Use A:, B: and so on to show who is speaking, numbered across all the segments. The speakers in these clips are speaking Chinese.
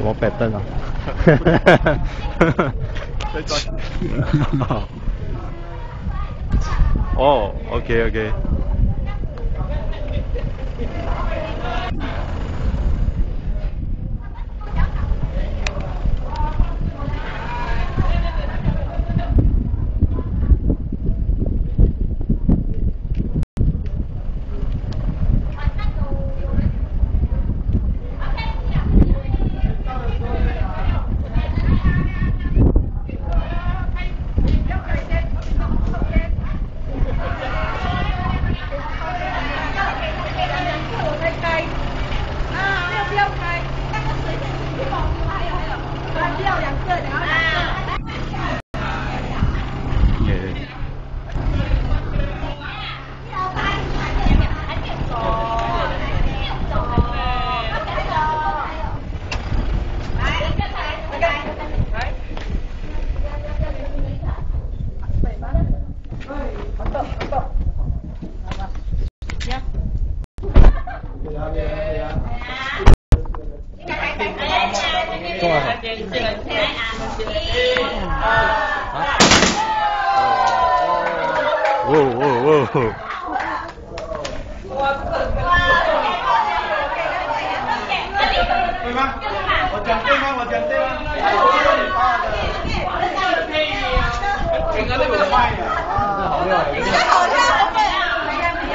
A: 什么板凳啊？哦，OK。
B: 对吗？我讲对吗？这个那个卖的啊，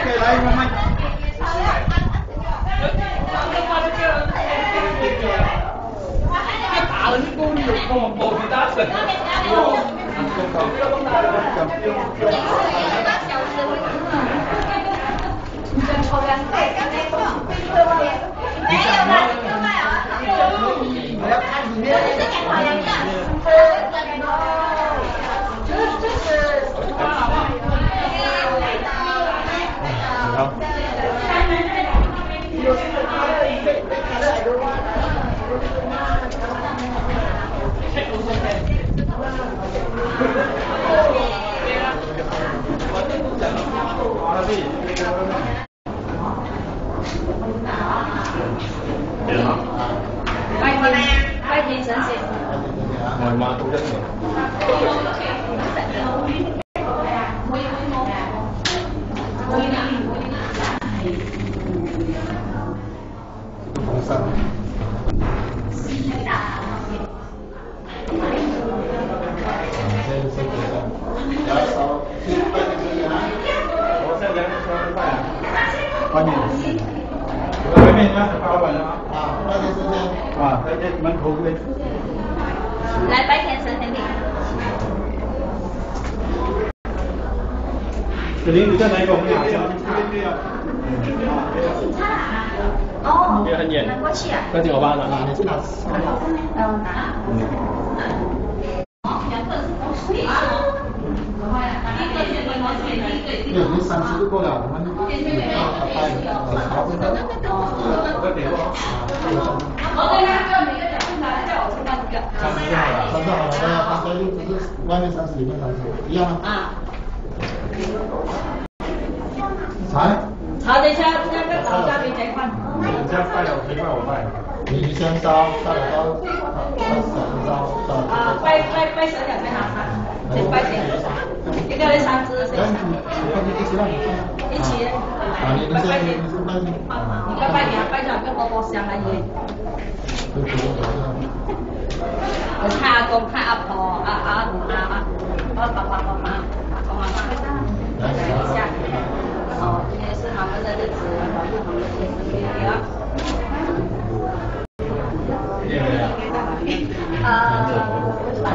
B: 可以来一个卖。打了你公里跟我保皮打成。
C: 拜天神仙。
A: 我妈都在说。
B: 红色。欢迎。外面那是老板啊。啊，外面是这样。啊，在这门口这边。
C: 来拜天神仙的。
B: 这里你再来一个，我们俩这样。
C: 哦，
A: 也很远。
C: 过去啊。
A: 快点，我帮他拿。
C: 拿。
B: 对，你30就够了，我们外面30，里面30，一样吗？
C: 啊。
B: 茶。
C: 等一下，那个早下没结款。
B: 你这样拜了，谁拜我拜？你先烧了烧，
C: 啊，拜神两边拿餐，先拜神，一个人3只，谁？一起。
B: 啊，你们先，你是拜。
C: 你拜年，拜着跟包香而已。我看阿公，看阿婆，阿爸爸妈妈，来一下。哦，今天是他们的日子，保佑他们的健身健康。
B: 来，